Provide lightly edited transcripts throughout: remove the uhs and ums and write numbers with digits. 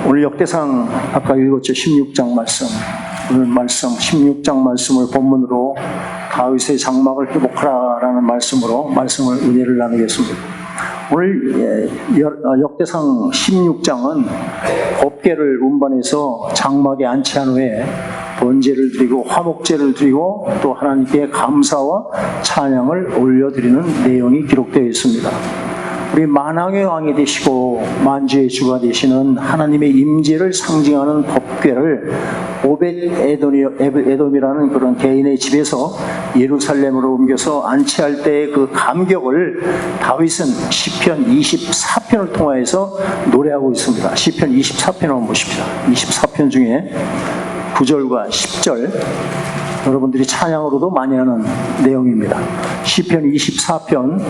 오늘 역대상 아까 읽었죠. 16장 말씀. 오늘 말씀 16장 말씀을 본문으로 다윗의 장막을 회복하라라는 말씀을 은혜를 나누겠습니다. 오늘 역대상 16장은 법궤를 운반해서 장막에 안치한 후에 번제를 드리고 화목제를 드리고 또 하나님께 감사와 찬양을 올려드리는 내용이 기록되어 있습니다. 우리 만왕의 왕이 되시고 만주의 주가 되시는 하나님의 임재를 상징하는 법궤를 오벳에돔이라는 그런 개인의 집에서 예루살렘으로 옮겨서 안치할 때의 그 감격을 다윗은 시편 24편을 통하여서 노래하고 있습니다. 시편 24편 한번 보십시다. 24편 중에 9절과 10절 여러분들이 찬양으로도 많이 하는 내용입니다. 시편 24편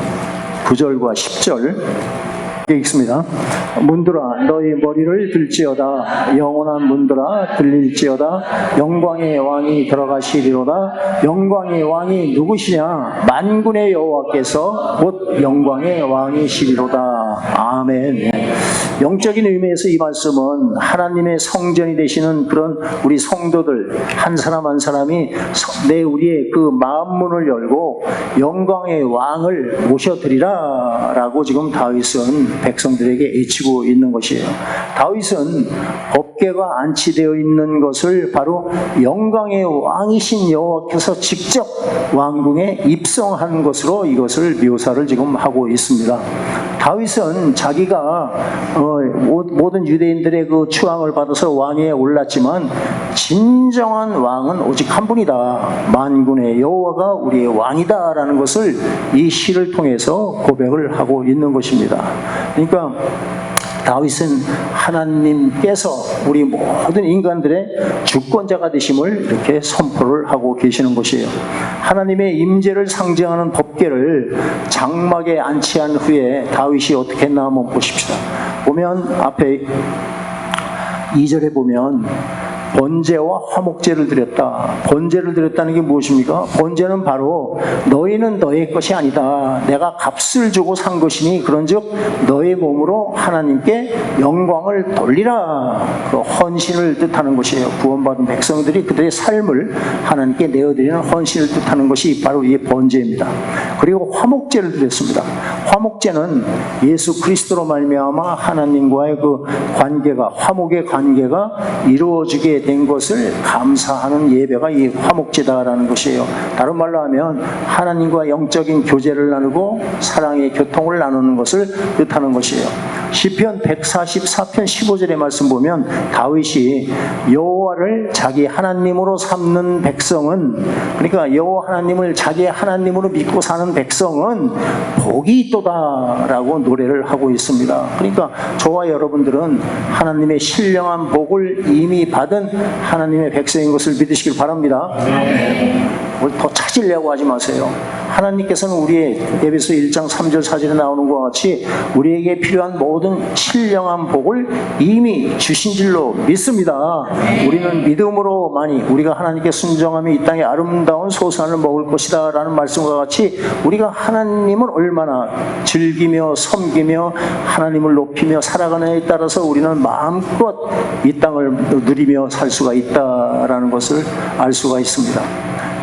9절과 10절 읽습니다. 문들아 너희 머리를 들지어다. 영원한 문들아 들릴지어다. 영광의 왕이 들어가시리로다. 영광의 왕이 누구시냐? 만군의 여호와께서 곧 영광의 왕이시리로다. 아멘. 영적인 의미에서 이 말씀은 하나님의 성전이 되시는 그런 우리 성도들 한 사람 한 사람이 우리의 그 마음문을 열고 영광의 왕을 모셔드리라 라고 지금 다윗은 백성들에게 외치고 있는 것이에요. 다윗은 법궤가 안치되어 있는 것을 바로 영광의 왕이신 여호와께서 직접 왕궁에 입성한 것으로 이것을 묘사를 지금 하고 있습니다. 다윗은 자기가 모든 유대인들의 그 추앙을 받아서 왕위에 올랐지만 진정한 왕은 오직 한 분이다. 만군의 여호와가 우리의 왕이다라는 것을 이 시를 통해서 고백을 하고 있는 것입니다. 그러니까 다윗은 하나님께서 우리 모든 인간들의 주권자가 되심을 이렇게 선포를 하고 계시는 것이에요. 하나님의 임재를 상징하는 법궤를 장막에 안치한 후에 다윗이 어떻게 했나 한번 보십시다. 보면 앞에 2절에 보면 번제와 화목제를 드렸다. 번제를 드렸다는 게 무엇입니까? 번제는 바로 너희는 너의 것이 아니다. 내가 값을 주고 산 것이니 그런즉 너의 몸으로 하나님께 영광을 돌리라. 그 헌신을 뜻하는 것이에요. 구원받은 백성들이 그들의 삶을 하나님께 내어드리는 헌신을 뜻하는 것이 바로 이 번제입니다. 그리고 화목제를 드렸습니다. 화목제는 예수 그리스도로 말미암아 하나님과의 그 관계가 화목의 관계가 이루어지게 된 것을 감사하는 예배가 이 화목제다라는 것이에요. 다른 말로 하면 하나님과 영적인 교제를 나누고 사랑의 교통을 나누는 것을 뜻하는 것이에요. 시편 144편 15절의 말씀 보면 다윗이 여호와를 자기 하나님으로 삼는 백성은, 그러니까 여호와 하나님을 자기 하나님으로 믿고 사는 백성은 복이 있도다라고 노래를 하고 있습니다. 그러니까 저와 여러분들은 하나님의 신령한 복을 이미 받은 하나님의 백성인 것을 믿으시길 바랍니다. 뭘 더 찾으려고 하지 마세요. 하나님께서는 우리의 에베소 1장 3절 4절에 나오는 것과 같이 우리에게 필요한 모든 신령한 복을 이미 주신 줄로 믿습니다. 우리는 믿음으로만이 우리가 하나님께 순종하며 이 땅에 아름다운 소산을 먹을 것이다 라는 말씀과 같이 우리가 하나님을 얼마나 즐기며 섬기며 하나님을 높이며 살아가느냐에 따라서 우리는 마음껏 이 땅을 누리며 살 수가 있다라는 것을 알 수가 있습니다.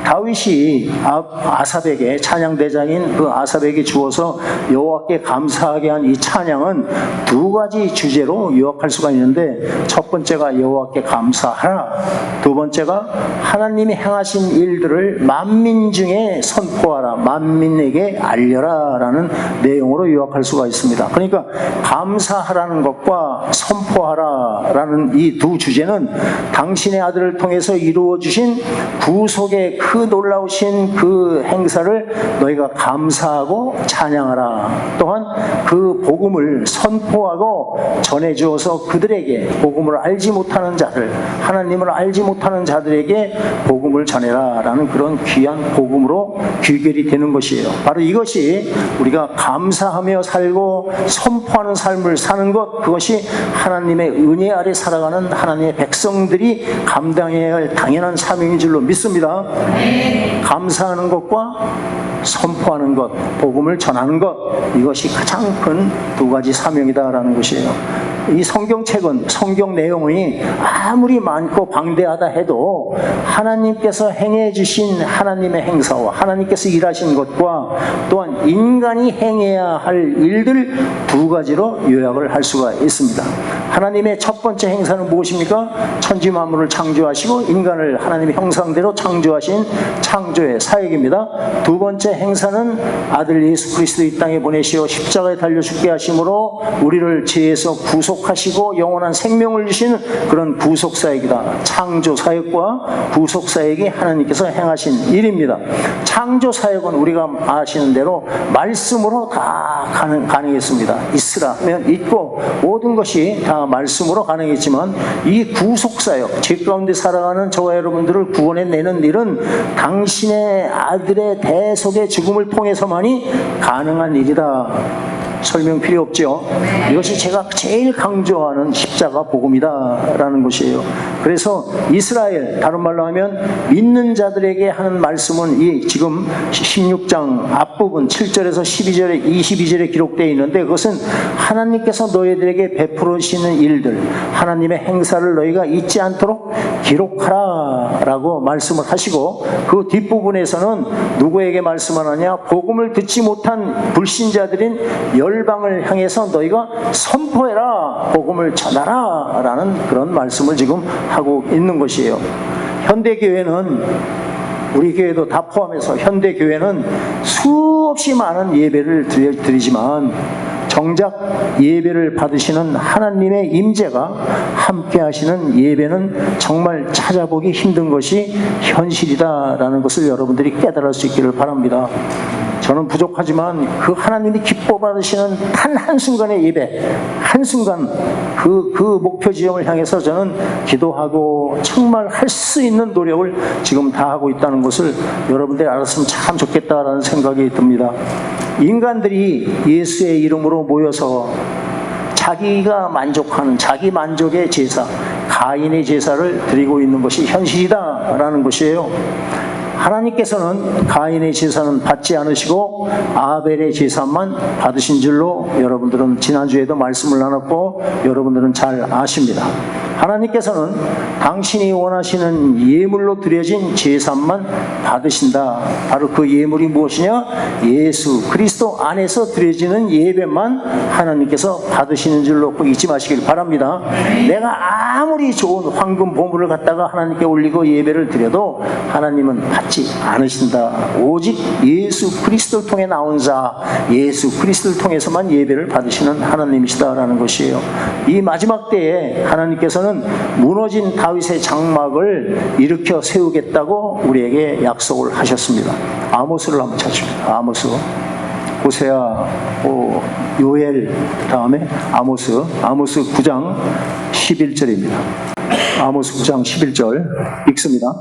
다윗이 아삽에게 찬양대장인 그 아삽에게 주어서 여호와께 감사하게 한 이 찬양은 두 가지 주제로 요약할 수가 있는데, 첫 번째가 여호와께 감사하라, 두 번째가 하나님이 행하신 일들을 만민 중에 선포하라, 만민에게 알려라 라는 내용으로 요약할 수가 있습니다. 그러니까 감사하라는 것과 선포하라 라는 이 두 주제는 당신의 아들을 통해서 이루어 주신 구속의 그 놀라우신 그 행사를 너희가 감사하고 찬양하라. 또한 그 복음을 선포하고 전해주어서 그들에게 복음을 알지 못하는 자들, 하나님을 알지 못하는 자들에게 복음을 전해라 라는 그런 귀한 복음으로 귀결이 되는 것이에요. 바로 이것이 우리가 감사하며 살고 선포하는 삶을 사는 것, 그것이 하나님의 은혜 아래 살아가는 하나님의 백성들이 감당해야 할 당연한 사명인 줄로 믿습니다. 감사하는 것과 선포하는 것, 복음을 전하는 것, 이것이 가장 큰 두 가지 사명이다라는 것이에요. 이 성경책은 성경 내용이 아무리 많고 방대하다 해도 하나님께서 행해 주신 하나님의 행사와 하나님께서 일하신 것과 또한 인간이 행해야 할 일들 두 가지로 요약을 할 수가 있습니다. 하나님의 첫 번째 행사는 무엇입니까? 천지 만물을 창조하시고 인간을 하나님의 형상대로 창조하신 창조의 사역입니다. 두 번째 행사는 아들 예수 그리스도 이 땅에 보내시어 십자가에 달려 죽게 하심으로 우리를 죄에서 구속하시고 영원한 생명을 주시는 그런 구속사역이다. 창조사역과 구속사역이 하나님께서 행하신 일입니다. 창조사역은 우리가 아시는 대로 말씀으로 다 가능했습니다. 있으라 하면 있고 모든 것이 다 말씀으로 가능했지만 이 구속사역, 죄 가운데 살아가는 저와 여러분들을 구원해내는 일은 당신의 아들의 대속의 죽음을 통해서만이 가능한 일이다. 설명 필요 없죠. 이것이 제가 제일 강조하는 십자가 복음이다라는 것이에요. 그래서 이스라엘, 다른 말로 하면 믿는 자들에게 하는 말씀은 이 지금 16장 앞부분 7절에서 12절에 22절에 기록되어 있는데 그것은 하나님께서 너희들에게 베풀으시는 일들, 하나님의 행사를 너희가 잊지 않도록 기록하라 라고 말씀을 하시고 그 뒷부분에서는 누구에게 말씀하느냐? 복음을 듣지 못한 불신자들인 열방을 향해서 너희가 선포해라, 복음을 전하라 라는 그런 말씀을 지금 하고 있는 것이에요. 현대교회는, 우리 교회도 다 포함해서 현대교회는 수없이 많은 예배를 드리지만 정작 예배를 받으시는 하나님의 임재가 함께 하시는 예배는 정말 찾아보기 힘든 것이 현실이다라는 것을 여러분들이 깨달을 수 있기를 바랍니다. 저는 부족하지만 그 하나님이 기뻐 받으시는 단 한순간의 예배, 한순간 그 목표 지점을 향해서 저는 기도하고 정말 할 수 있는 노력을 지금 다 하고 있다는 것을 여러분들이 알았으면 참 좋겠다라는 생각이 듭니다. 인간들이 예수의 이름으로 모여서 자기가 만족하는 자기 만족의 제사, 가인의 제사를 드리고 있는 것이 현실이다라는 것이에요. 하나님께서는 가인의 제사는 받지 않으시고 아벨의 제사만 받으신 줄로 여러분들은 지난주에도 말씀을 나눴고 여러분들은 잘 아십니다. 하나님께서는 당신이 원하시는 예물로 드려진 제사만 받으신다. 바로 그 예물이 무엇이냐? 예수 그리스도 안에서 드려지는 예배만 하나님께서 받으시는 줄로 꼭 잊지 마시길 바랍니다. 내가 아무리 좋은 황금 보물을 갖다가 하나님께 올리고 예배를 드려도 하나님은 받지 않으신다. 오직 예수 그리스도를 통해 나온 자, 예수 그리스도를 통해서만 예배를 받으시는 하나님이시다라는 것이에요. 이 마지막 때에 하나님께서는 무너진 다윗의 장막을 일으켜 세우겠다고 우리에게 약속을 하셨습니다. 아모스를 한번 찾습니다. 아모스, 호세아, 요엘, 다음에 아모스 9장 11절입니다. 아모스 9장 11절 읽습니다.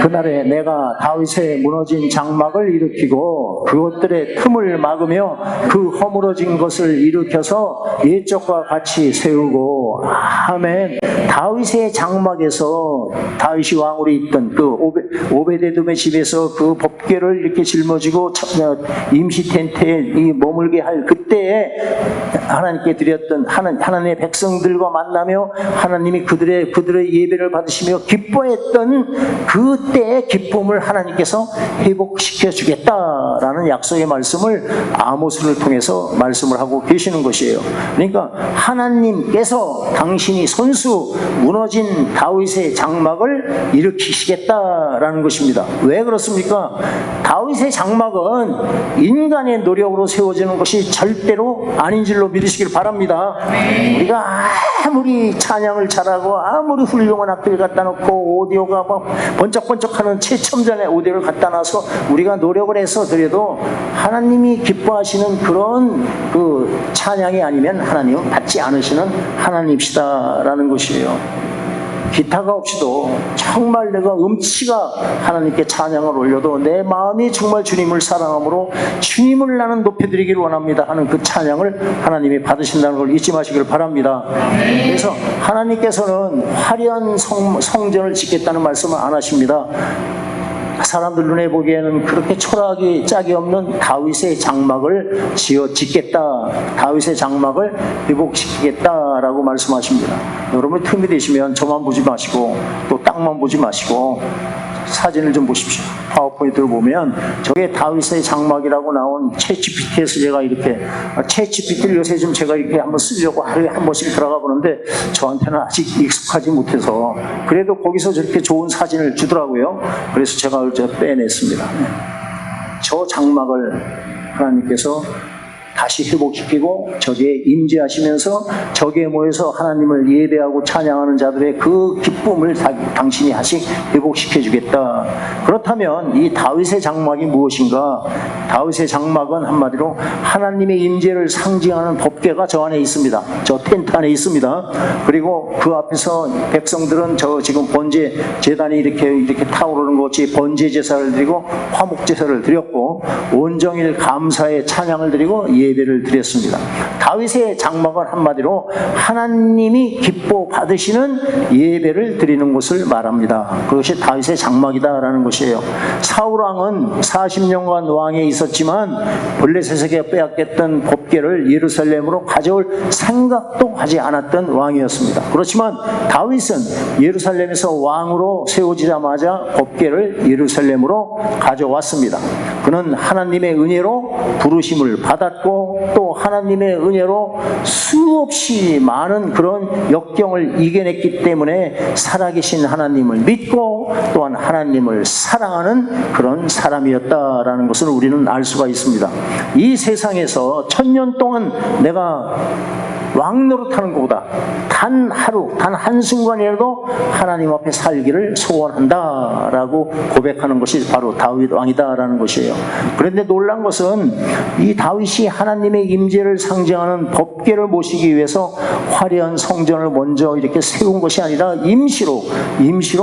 그날에 내가 다윗의 무너진 장막을 일으키고 그것들의 틈을 막으며 그 허물어진 것을 일으켜서 옛적과 같이 세우고, 아멘. 다윗의 장막에서 다윗이 왕으로 있던 그 오베데돔의 집에서 그 법궤를 이렇게 짊어지고 임시 텐트에 머물게 할 그때에 하나님께 드렸던 하나님의 백성들과 만나며 하나님이 그들의 예배를 받으시며 기뻐했던 그때의 기쁨을 하나님께서 회복시켜 주겠다라는 약속의 말씀을 아모스를 통해서 말씀을 하고 계시는 것이에요. 그러니까 하나님께서 당신이 손수 무너진 다윗의 장막을 일으키시겠다라는 것입니다. 왜 그렇습니까? 다윗의 장막은 인간의 노력으로 세워지는 것이 절대로 아닌 줄로 믿으시길 바랍니다. 우리가 아무리 찬양을 잘하고 아무리 훌륭한 악기를 갖다 놓고 오디오가 막 번쩍번쩍하는 최첨단의 오디오를 갖다 놔서 우리가 노력을 해서 드려도 하나님이 기뻐하시는 그런 그 찬양이 아니면 하나님은 받지 않으시는 하나님이시다라는 것이에요. 기타가 없이도 정말 내가 음치가 하나님께 찬양을 올려도 내 마음이 정말 주님을 사랑함으로 주님을 나는 높여드리기를 원합니다 하는 그 찬양을 하나님이 받으신다는 걸 잊지 마시길 바랍니다. 그래서 하나님께서는 화려한 성전을 짓겠다는 말씀을 안 하십니다. 사람들 눈에 보기에는 그렇게 초라하기 짝이 없는 다윗의 장막을 짓겠다, 다윗의 장막을 회복시키겠다라고 말씀하십니다. 여러분 틈이 되시면 저만 보지 마시고 또 땅만 보지 마시고 사진을 좀 보십시오. 파워포인트를 보면 저게 다윗의 장막이라고 나온 챗GPT에서 제가 이렇게, 챗GPT를 요새 좀 제가 이렇게 한번 쓰려고 하루에 한 번씩 들어가 보는데 저한테는 아직 익숙하지 못해서, 그래도 거기서 저렇게 좋은 사진을 주더라고요. 그래서 제가 빼냈습니다. 저 장막을 하나님께서 다시 회복시키고 저기에 임재하시면서 저기에 모여서 하나님을 예배하고 찬양하는 자들의 그 기쁨을 당신이 다시 회복시켜 주겠다. 그렇다면 이 다윗의 장막이 무엇인가? 다윗의 장막은 한마디로 하나님의 임재를 상징하는 법궤가 저 안에 있습니다. 저 텐트 안에 있습니다. 그리고 그 앞에서 백성들은 저 지금 번제 제단이 이렇게 타오르는 것이 번제 제사를 드리고 화목 제사를 드렸고 온정일 감사의 찬양을 드리고 예배를 드렸습니다. 다윗의 장막은 한마디로 하나님이 기뻐 받으시는 예배를 드리는 것을 말합니다. 그것이 다윗의 장막이다라는 것이에요. 사울 왕은 40년간 왕에 있었지만 블레셋에게 빼앗겼던 법궤를 예루살렘으로 가져올 생각도 하지 않았던 왕이었습니다. 그렇지만 다윗은 예루살렘에서 왕으로 세워지자마자 법궤를 예루살렘으로 가져왔습니다. 그는 하나님의 은혜로 부르심을 받았고 또 하나님의 은혜로 수없이 많은 그런 역경을 이겨냈기 때문에 살아계신 하나님을 믿고 또한 하나님을 사랑하는 그런 사람이었다라는 것을 우리는 알 수가 있습니다. 이 세상에서 1000년 동안 내가 왕노릇하는 것보다 단 하루, 단 한순간이라도 하나님 앞에 살기를 소원한다라고 고백하는 것이 바로 다윗 왕이다라는 것이에요. 그런데 놀란 것은 이 다윗이 하나님의 임재를 상징하는 법궤를 모시기 위해서 화려한 성전을 먼저 이렇게 세운 것이 아니라 임시로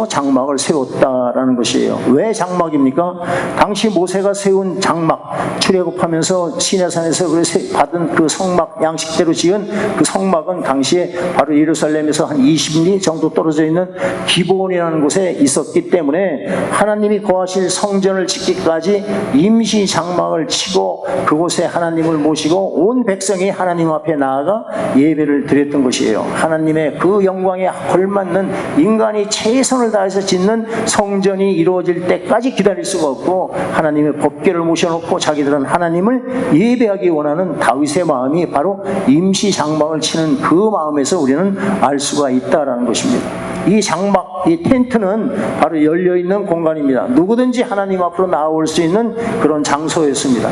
장막을 세웠다라는 것이에요. 왜 장막입니까? 당시 모세가 세운 장막, 출애굽하면서 시내산에서 받은 그 성막, 양식대로 지은 그 성막은 당시에 바로 예루살렘에서 한 20리 정도 떨어져 있는 기브온이라는 곳에 있었기 때문에 하나님이 거하실 성전을 짓기까지 임시 장막을 치고 그곳에 하나님을 모시고 온 백성이 하나님 앞에 나아가 예배를 드렸던 것이에요. 하나님의 그 영광에 걸맞는 인간이 최선을 다해서 짓는 성전이 이루어질 때까지 기다릴 수가 없고 하나님의 법궤를 모셔놓고 자기들은 하나님을 예배하기 원하는 다윗의 마음이 바로 임시 장막을 치는 그 마음에서 우리는 알 수가 있다라는 것입니다. 이 장막, 이 텐트는 바로 열려있는 공간입니다. 누구든지 하나님 앞으로 나올 수 있는 그런 장소였습니다.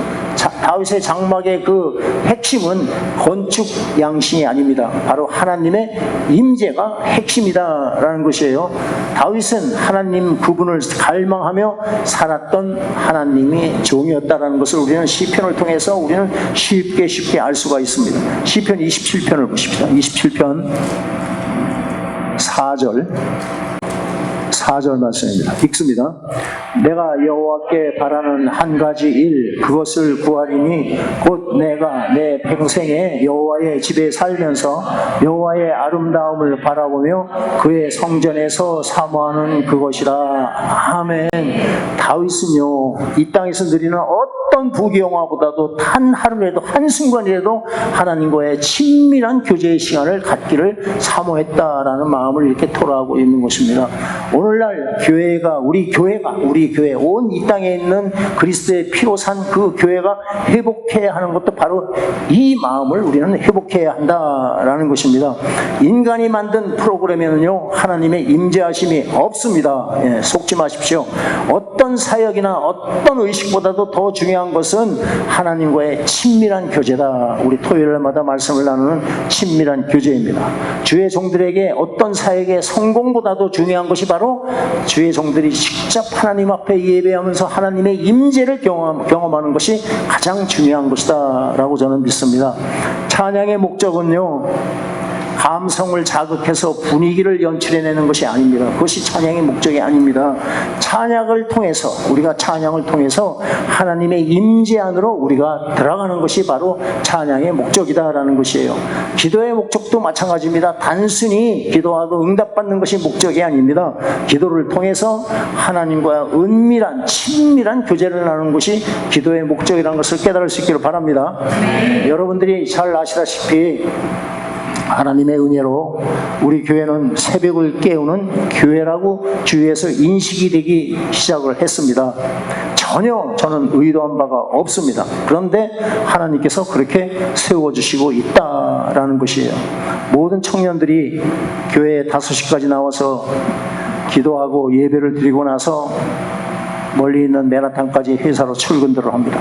다윗의 장막의 그 핵심은 건축 양식이 아닙니다. 바로 하나님의 임재가 핵심이다라는 것이에요. 다윗은 하나님 그분을 갈망하며 살았던 하나님의 종이었다라는 것을 우리는 시편을 통해서 우리는 쉽게 알 수가 있습니다. 시편 27편을 보십시다. 27편 4절 말씀입니다. 읽습니다. 내가 여호와께 바라는 한 가지 일 그것을 구하리니 곧 내가 내 평생에 여호와의 집에 살면서 여호와의 아름다움을 바라보며 그의 성전에서 사모하는 그것이라. 아멘. 다윗은요 이 땅에서 누리는 어떤 부귀영화보다도 단 하루라도 한순간이라도 하나님과의 친밀한 교제의 시간을 갖기를 사모했다라는 마음을 이렇게 토로하고 있는 것입니다. 오늘날 교회가 우리 교회 온 이 땅에 있는 그리스도의 피로 산 그 교회가 회복해야 하는 것도 바로 이 마음을 우리는 회복해야 한다라는 것입니다. 인간이 만든 프로그램에는요 하나님의 임재하심이 없습니다. 속지 마십시오. 어떤 사역이나 어떤 의식보다도 더 중요한 것은 하나님과의 친밀한 교제다. 우리 토요일마다 말씀을 나누는 친밀한 교제입니다. 주의 종들에게 어떤 사역의 성공보다도 중요한 것이 바로 주의 종들이 직접 하나님 앞에 예배하면서 하나님의 임재를 경험하는 것이 가장 중요한 것이다 라고 저는 믿습니다. 찬양의 목적은요 감성을 자극해서 분위기를 연출해내는 것이 아닙니다. 그것이 찬양의 목적이 아닙니다. 찬양을 통해서, 우리가 찬양을 통해서 하나님의 임재 안으로 우리가 들어가는 것이 바로 찬양의 목적이다라는 것이에요. 기도의 목적도 마찬가지입니다. 단순히 기도하고 응답받는 것이 목적이 아닙니다. 기도를 통해서 하나님과 은밀한 친밀한 교제를 나누는 것이 기도의 목적이라는 것을 깨달을 수 있기를 바랍니다. 여러분들이 잘 아시다시피 하나님의 은혜로 우리 교회는 새벽을 깨우는 교회라고 주위에서 인식이 되기 시작을 했습니다. 전혀 저는 의도한 바가 없습니다. 그런데 하나님께서 그렇게 세워주시고 있다라는 것이에요. 모든 청년들이 교회에 5시까지 나와서 기도하고 예배를 드리고 나서 멀리 있는 맨하탄까지 회사로 출근들을 합니다.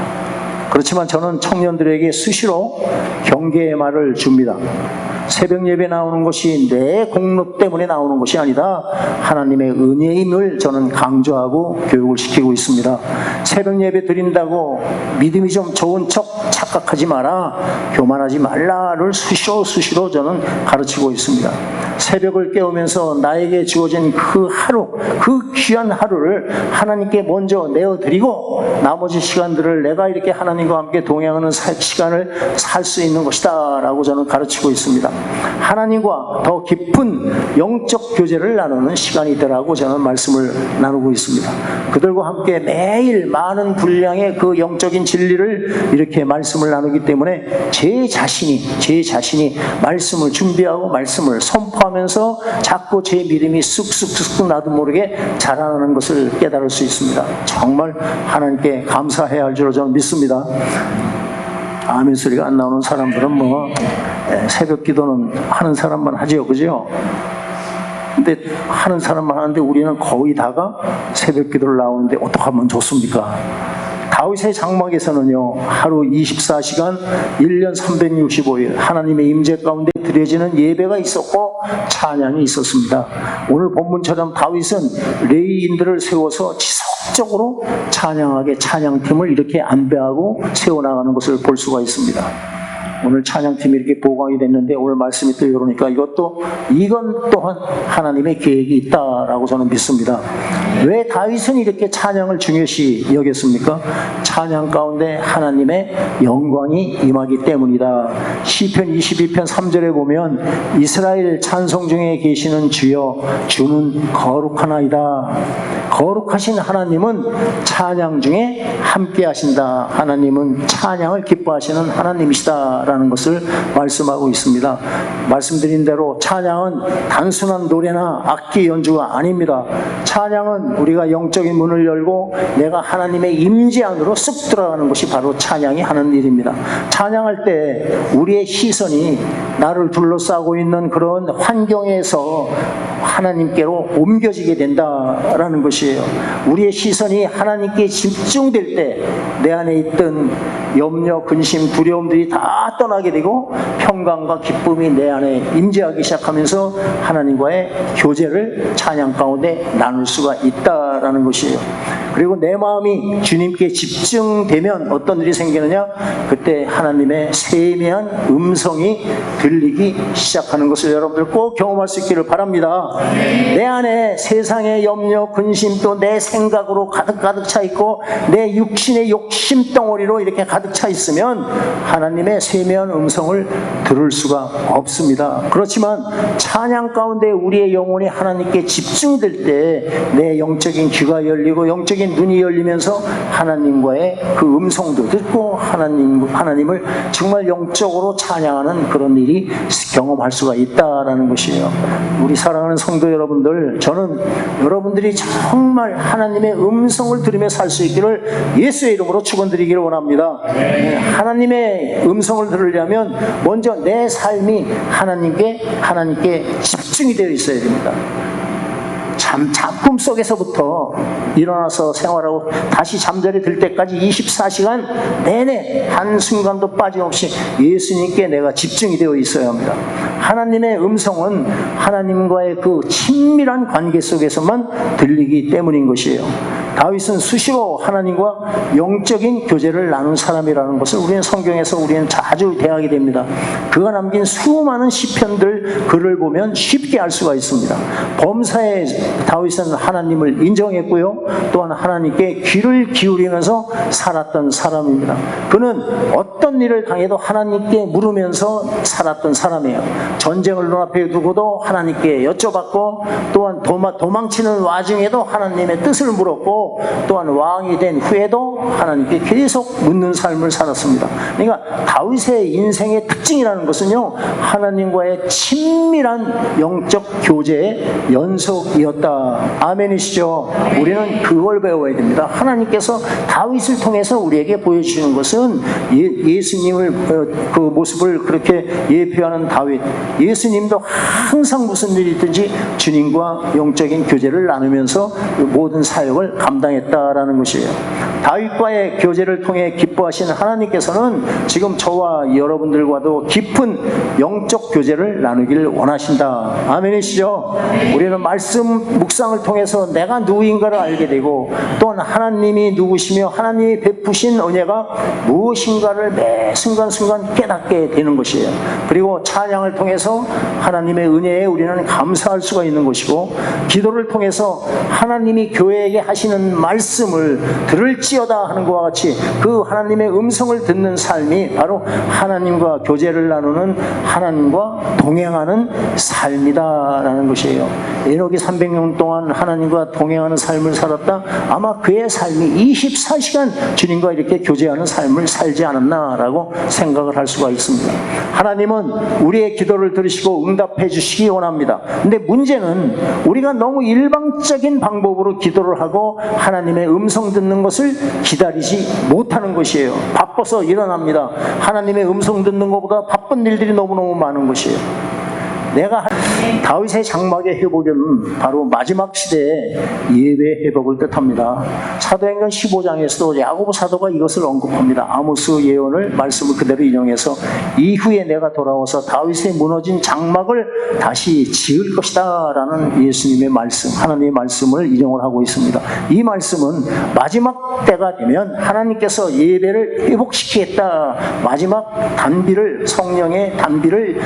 그렇지만 저는 청년들에게 수시로 경계의 말을 줍니다. 새벽 예배 나오는 것이 내 공로 때문에 나오는 것이 아니다. 하나님의 은혜임을 저는 강조하고 교육을 시키고 있습니다. 새벽 예배 드린다고 믿음이 좀 좋은 척 착각하지 마라, 교만하지 말라를 수시로 저는 가르치고 있습니다. 새벽을 깨우면서 나에게 주어진 그 하루, 그 귀한 하루를 하나님께 먼저 내어드리고 나머지 시간들을 내가 이렇게 하나님과 함께 동행하는 시간을 살 수 있는 것이다 라고 저는 가르치고 있습니다. 하나님과 더 깊은 영적 교제를 나누는 시간이더라고 저는 말씀을 나누고 있습니다. 그들과 함께 매일 많은 분량의 그 영적인 진리를 이렇게 말씀을 나누기 때문에 제 자신이 말씀을 준비하고 말씀을 선포하면서 자꾸 제 믿음이 쑥쑥 나도 모르게 자라나는 것을 깨달을 수 있습니다. 정말 하나님께 감사해야 할 줄로 저는 믿습니다. 아멘 소리가 안 나오는 사람들은 새벽 기도는 하는 사람만 하지요, 그죠? 근데 하는 사람만 하는데 우리는 거의 다가 새벽 기도를 나오는데 어떻게 하면 좋습니까? 다윗의 장막에서는요, 하루 24시간 1년 365일 하나님의 임재 가운데 드려지는 예배가 있었고 찬양이 있었습니다. 오늘 본문처럼 다윗은 레위인들을 세워서 지속적으로 찬양하게 찬양팀을 이렇게 안배하고 세워나가는 것을 볼 수가 있습니다. 오늘 찬양팀이 이렇게 보강이 됐는데 오늘 말씀이 또 이러니까 이건 또한 하나님의 계획이 있다라고 저는 믿습니다. 왜 다윗은 이렇게 찬양을 중요시 여겼습니까? 찬양 가운데 하나님의 영광이 임하기 때문이다. 시편 22편 3절에 보면 이스라엘 찬송 중에 계시는 주여 주는 거룩하나이다. 거룩하신 하나님은 찬양 중에 함께 하신다. 하나님은 찬양을 기뻐하시는 하나님이시다 라는 것을 말씀하고 있습니다. 말씀드린 대로 찬양은 단순한 노래나 악기 연주가 아닙니다. 찬양은 우리가 영적인 문을 열고 내가 하나님의 임재 안으로 쑥 들어가는 것이 바로 찬양이 하는 일입니다. 찬양할 때 우리의 시선이 나를 둘러싸고 있는 그런 환경에서 하나님께로 옮겨지게 된다라는 것이에요. 우리의 시선이 하나님께 집중될 때 내 안에 있던 염려, 근심, 두려움들이 다 떠나게 되고 평강과 기쁨이 내 안에 임재하기 시작하면서 하나님과의 교제를 찬양 가운데 나눌 수가 있다라는 것이에요. 그리고 내 마음이 주님께 집중되면 어떤 일이 생기느냐? 그때 하나님의 세미한 음성이 들리기 시작하는 것을 여러분들 꼭 경험할 수 있기를 바랍니다. 내 안에 세상의 염려, 근심 또 내 생각으로 가득 차 있고 내 육신의 욕심 덩어리로 이렇게 가득 차 있으면 하나님의 세미한 음성을 들을 수가 없습니다. 그렇지만 찬양 가운데 우리의 영혼이 하나님께 집중될 때 내 영적인 귀가 열리고 영적인 눈이 열리면서 하나님과의 그 음성도 듣고 하나님을 정말 영적으로 찬양하는 그런 일이 경험할 수가 있다라는 것이에요. 우리 사랑하는 성도 여러분들, 저는 여러분들이 정말 하나님의 음성을 들으며 살 수 있기를 예수의 이름으로 축원드리기를 원합니다. 하나님의 음성을 들으려면 먼저 내 삶이 하나님께 집중이 되어 있어야 됩니다. 작품 속에서부터 일어나서 생활하고 다시 잠자리 들 때까지 24시간 내내 한순간도 빠짐없이 예수님께 내가 집중이 되어 있어야 합니다. 하나님의 음성은 하나님과의 그 친밀한 관계 속에서만 들리기 때문인 것이에요. 다윗은 수시로 하나님과 영적인 교제를 나눈 사람이라는 것을 우리는 성경에서 우리는 자주 대하게 됩니다. 그가 남긴 수많은 시편들 글을 보면 쉽게 알 수가 있습니다. 범사에 다윗은 하나님을 인정했고요. 또한 하나님께 귀를 기울이면서 살았던 사람입니다. 그는 어떤 일을 당해도 하나님께 물으면서 살았던 사람이에요. 전쟁을 눈앞에 두고도 하나님께 여쭤봤고, 또한 도망치는 와중에도 하나님의 뜻을 물었고, 또한 왕이 된 후에도 하나님께 계속 묻는 삶을 살았습니다. 그러니까 다윗의 인생의 특징이라는 것은요, 하나님과의 친밀한 영적 교제의 연속이었다. 아멘이시죠? 우리는 그걸 배워야 됩니다. 하나님께서 다윗을 통해서 우리에게 보여주시는 것은 예수님을 그 모습을 그렇게 예표하는 다윗. 예수님도 항상 무슨 일이 있든지 주님과 영적인 교제를 나누면서 모든 사역을 감당했다라는 것이에요. 다윗과의 교제를 통해 기뻐하시는 하나님께서는 지금 저와 여러분들과도 깊은 영적 교제를 나누기를 원하신다. 아멘이시죠? 우리는 말씀 묵상을 통해서 내가 누구인가를 알게 되고, 또한 하나님이 누구시며 하나님이 베푸신 은혜가 무엇인가를 매 순간순간 깨닫게 되는 것이에요. 그리고 찬양을 통해서 하나님의 은혜에 우리는 감사할 수가 있는 것이고, 기도를 통해서 하나님이 교회에게 하시는 말씀을 들을지어다 하는 것과 같이 그 하나님의 음성을 듣는 삶이 바로 하나님과 교제를 나누는, 하나님과 동행하는 삶이다라는 것이에요. 에녹이 300년 동안 하나님과 동행하는 삶을 살았다. 아마 그의 삶이 24시간 주님과 이렇게 교제하는 삶을 살지 않았나라고 생각을 할 수가 있습니다. 하나님은 우리의 기도를 들으시고 응답해 주시기 원합니다. 근데 문제는 우리가 너무 일방적인 방법으로 기도를 하고 하나님의 음성 듣는 것을 기다리지 못하는 것이에요. 바빠서 일어납니다. 하나님의 음성 듣는 것보다 바쁜 일들이 너무너무 많은 것이에요. 내가 다윗의 장막의 회복은 바로 마지막 시대의 예배 회복을 뜻합니다. 사도행전 15장에서도 야고보 사도가 이것을 언급합니다. 아모스 예언을 말씀을 그대로 인용해서 이후에 내가 돌아와서 다윗의 무너진 장막을 다시 지을 것이다 라는 예수님의 말씀, 하나님의 말씀을 인용을 하고 있습니다. 이 말씀은 마지막 때가 되면 하나님께서 예배를 회복시키겠다, 마지막 단비를, 성령의 단비를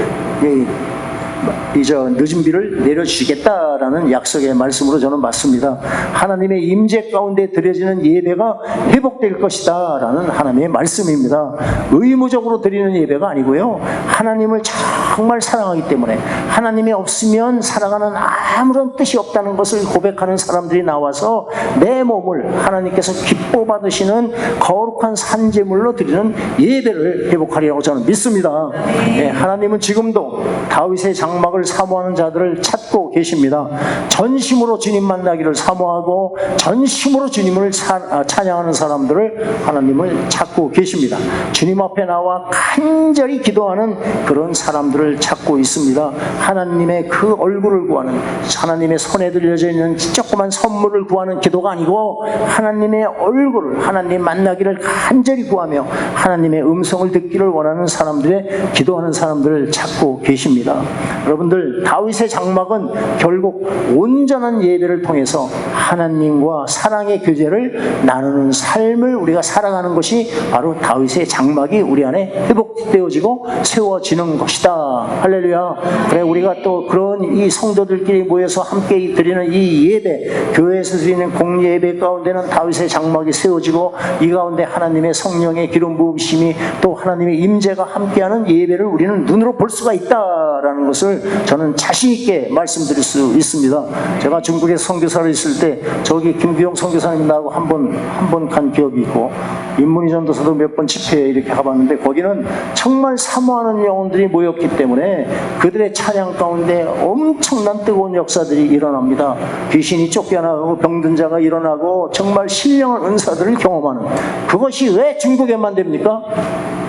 늦은 비를 내려주시겠다라는 약속의 말씀으로 저는 맞습니다. 하나님의 임재 가운데 드려지는 예배가 회복될 것이다 라는 하나님의 말씀입니다. 의무적으로 드리는 예배가 아니고요, 하나님을 정말 사랑하기 때문에 하나님이 없으면 살아가는 아무런 뜻이 없다는 것을 고백하는 사람들이 나와서 내 몸을 하나님께서 기뻐 받으시는 거룩한 산제물로 드리는 예배를 회복하리라고 저는 믿습니다. 네, 하나님은 지금도 다윗의 장막을 사모하는 자들을 찾고 계십니다. 전심으로 주님 만나기를 사모하고 전심으로 주님을 찬양하는 사람들을 하나님을 찾고 계십니다. 주님 앞에 나와 간절히 기도하는 그런 사람들을 찾고 있습니다. 하나님의 그 얼굴을 구하는, 하나님의 손에 들려져 있는 조그만 선물을 구하는 기도가 아니고 하나님의 얼굴을, 하나님 만나기를 간절히 구하며 하나님의 음성을 듣기를 원하는 사람들의 기도하는 사람들을 찾고 계십니다. 여러분들, 다윗의 장막은 결국 온전한 예배를 통해서 하나님과 사랑의 교제를 나누는 삶을 우리가 살아가는 것이 바로 다윗의 장막이 우리 안에 회복되어지고 세워지는 것이다. 할렐루야. 그래, 우리가 또 그런 이 성도들끼리 모여서 함께 드리는 이 예배, 교회에서 드리는 공예배 가운데는 다윗의 장막이 세워지고 이 가운데 하나님의 성령의 기름 부으심이, 또 하나님의 임재가 함께하는 예배를 우리는 눈으로 볼 수가 있다라는 것을 저는 자신 있게 말씀드릴 수 있습니다. 제가 중국에 선교사를 있을 때 저기 김규영 선교사님 나하고 한 번 간 기억이 있고, 인문희 전도사도 몇 번 집회에 이렇게 가봤는데 거기는 정말 사모하는 영혼들이 모였기 때문에 그들의 찬양 가운데 엄청난 뜨거운 역사들이 일어납니다. 귀신이 쫓겨나고 병든 자가 일어나고 정말 신령한 은사들을 경험하는, 그것이 왜 중국에만 됩니까?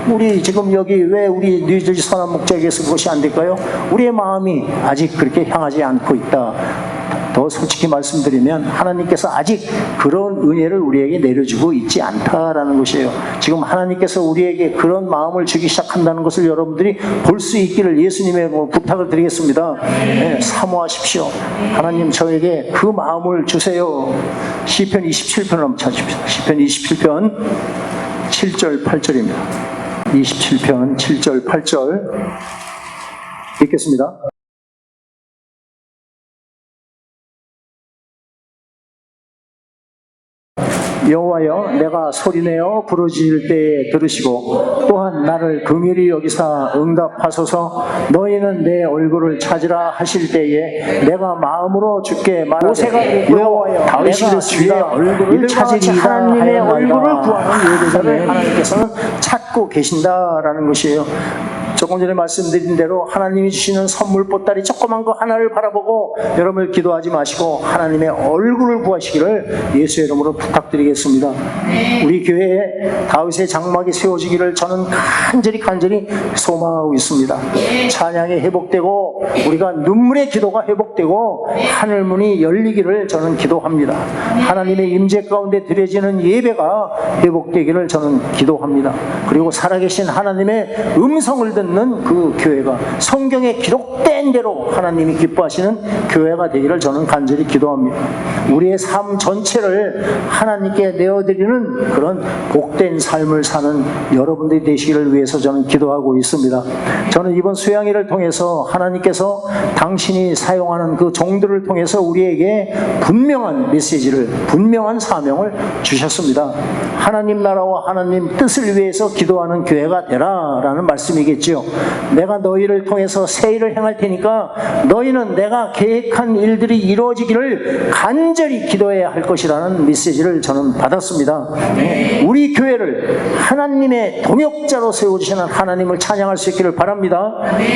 우리 지금 여기 왜 우리 뉴저지 선한 목장에서 그것이 안 될까요? 우리의 마음이 아직 그렇게 향하지 않고 있다. 더 솔직히 말씀드리면 하나님께서 아직 그런 은혜를 우리에게 내려주고 있지 않다라는 것이에요. 지금 하나님께서 우리에게 그런 마음을 주기 시작한다는 것을 여러분들이 볼 수 있기를 예수님의 부탁을 드리겠습니다. 네, 사모하십시오. 하나님 저에게 그 마음을 주세요. 시편 27편을 한번 찾으십시오. 시편 27편 7절 8절입니다. 27편 7절 8절 읽겠습니다. 여호와여, 내가 소리내어 부르짖을 때에 들으시고 또한 나를 긍휼히 여기사 응답하소서. 너희는 내 얼굴을 찾으라 하실 때에 내가 마음으로 주께 말하되 여호와여, 다윗이 주의 얼굴을 찾으리이다 하나님의 얼굴을 구하는 예배자를 하나님께서는 찾고 계신다라는 것이에요. 조금 전에 말씀드린 대로 하나님이 주시는 선물 보따리 조그만 거 하나를 바라보고 여러분을 기도하지 마시고 하나님의 얼굴을 구하시기를 예수의 이름으로 부탁드리겠습니다. 우리 교회에 다윗의 장막이 세워지기를 저는 간절히 소망하고 있습니다. 찬양이 회복되고 우리가 눈물의 기도가 회복되고 하늘문이 열리기를 저는 기도합니다. 하나님의 임재 가운데 드려지는 예배가 회복되기를 저는 기도합니다. 그리고 살아계신 하나님의 음성을 듣는 그 교회가 성경에 기록된 대로 하나님이 기뻐하시는 교회가 되기를 저는 간절히 기도합니다. 우리의 삶 전체를 하나님께 내어드리는 그런 복된 삶을 사는 여러분들이 되시기를 위해서 저는 기도하고 있습니다. 저는 이번 수양회를 통해서 하나님께서 당신이 사용하는 그 종들을 통해서 우리에게 분명한 메시지를, 분명한 사명을 주셨습니다. 하나님 나라와 하나님 뜻을 위해서 기도하는 교회가 되라라는 말씀이겠지요. 내가 너희를 통해서 새 일을 행할 테니까 너희는 내가 계획한 일들이 이루어지기를 간절히 기도해야 할 것이라는 메시지를 저는 받았습니다. 우리 교회를 하나님의 동역자로 세워주시는 하나님을 찬양할 수 있기를 바랍니다.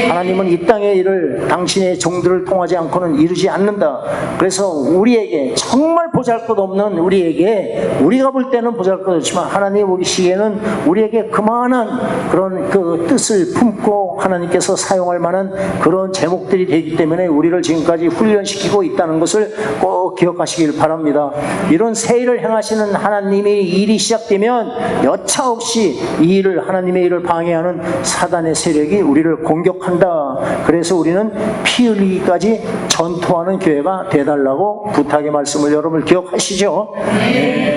하나님은 이 땅의 일을 당신의 종들을 통하지 않고는 이루지 않는다. 그래서 우리에게 정말 보잘것없는 우리에게, 우리가 볼 때는 보잘것없지만 하나님 보시기에는 우리에게 그만한 그런 그 뜻을 품고 하나님께서 사용할 만한 그런 제목들이 되기 때문에 우리를 지금까지 훈련시키고 있다는 것을 꼭 기억하시길 바랍니다. 이런 새 일을 행하시는 하나님의 일이 시작되면 여차없이 이 일을, 하나님의 일을 방해하는 사단의 세력이 우리를 공격한다. 그래서 우리는 피 흘리기까지 전투하는 교회가 되달라고 부탁의 말씀을 여러분 기억하시죠?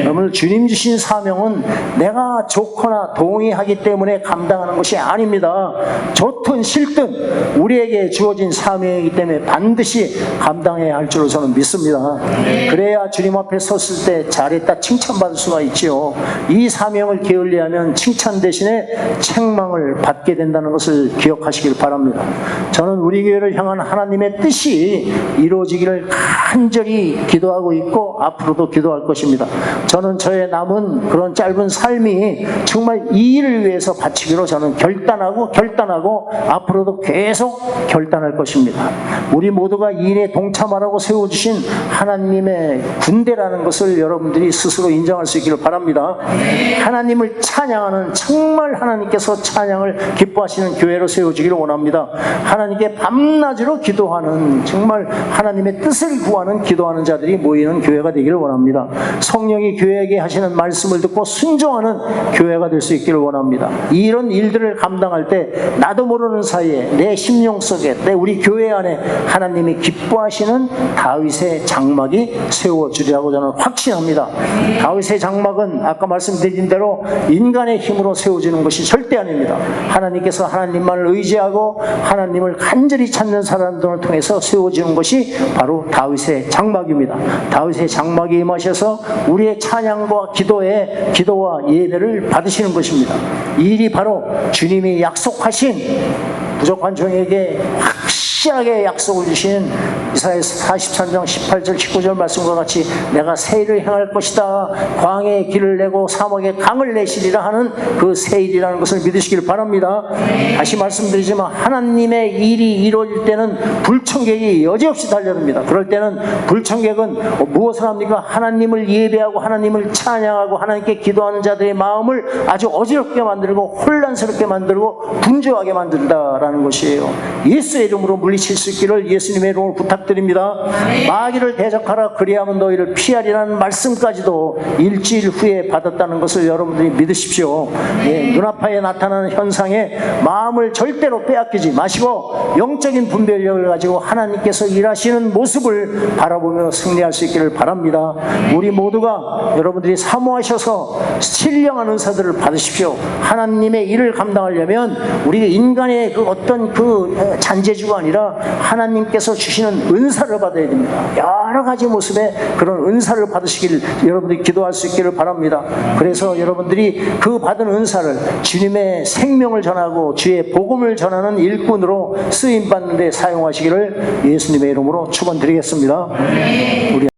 여러분, 주님 주신 사명은 내가 좋거나 동의하기 때문에 감당하는 것이 아닙니다. 좋든 싫든 우리에게 주어진 사명이기 때문에 반드시 감당해야 할 줄로 저는 믿습니다. 그래야 주님 앞에 섰을 때 잘했다 칭찬받을 수가 있지요. 이 사명을 게을리하면 칭찬 대신에 책망을 받게 된다는 것을 기억하시길 바랍니다. 저는 우리 교회를 향한 하나님의 뜻이 이루어지기를 간절히 기도하고 있고 앞으로도 기도할 것입니다. 저는 저의 남은 그런 짧은 삶이 정말 이 일을 위해서 바치기로 저는 결단하고 앞으로도 계속 결단할 것입니다. 우리 모두가 이 일에 동참하라고 세워주신 하나님의 군대라는 것을 여러분들이 스스로 인정할 수 있기를 바랍니다. 하나님을 찬양하는, 정말 하나님께서 찬양을 기뻐하시는 교회로 세워지기를 원합니다. 하나님께 밤낮으로 기도하는, 정말 하나님의 뜻을 구하는 기도하는 자들이 모이는 교회가 되기를 원합니다. 성령이 교회에게 하시는 말씀을 듣고 순종하는 교회가 될 수 있기를 원합니다. 이런 일들을 감당할 때 나도 모르는 사이에 내 심령 속에, 우리 교회 안에 하나님이 기뻐하시는 다윗의 장막이 세워주리라고 저는 확신합니다. 다윗의 장막은 아까 말씀드린 대로 인간의 힘으로 세워지는 것이 절대 아닙니다. 하나님께서 하나님만을 의지하고 하나님을 간절히 찾는 사람들을 통해서 세워지는 것이 바로 다윗의 장막입니다. 다윗의 장막에 임하셔서 우리의 찬양과 기도와 예배를 받으시는 것입니다. 이 일이 바로 주님이 약속하신, 부족한 종에게 확실하게 약속을 주신 이사야서 43장 18절 19절 말씀과 같이 내가 새 일을 행할 것이다, 광야에 길을 내고 사막에 강을 내시리라 하는 그 새 일이라는 것을 믿으시길 바랍니다. 다시 말씀드리지만 하나님의 일이 이루어질 때는 불청객이 여지없이 달려듭니다. 그럴 때는 불청객은 무엇을 합니까? 하나님을 예배하고 하나님을 찬양하고 하나님께 기도하는 자들의 마음을 아주 어지럽게 만들고 혼란스럽게 만들고 분주하게 만든다라는 것이에요. 예수의 이름으로 물리칠 수 있기를 예수님의 이름으로 부탁드립니다. 마귀를 대적하라 그리하면 너희를 피하리라는 말씀까지도 일주일 후에 받았다는 것을 여러분들이 믿으십시오. 예, 눈앞에 나타나는 현상에 마음을 절대로 빼앗기지 마시고 영적인 분별력을 가지고 하나님께서 일하시는 모습을 바라보며 승리할 수 있기를 바랍니다. 우리 모두가 여러분들이 사모하셔서 신령한 은사들을 받으십시오. 하나님의 일을 감당하려면 우리가 인간의 그 어떤 그 잔재주가 아니라 하나님께서 주시는 은사를 받아야 됩니다. 여러 가지 모습의 그런 은사를 받으시길 여러분들이 기도할 수 있기를 바랍니다. 그래서 여러분들이 그 받은 은사를 주님의 생명을 전하고 주의 복음을 전하는 일꾼으로 쓰임받는 데 사용하시기를 예수님의 이름으로 축원드리겠습니다. 우리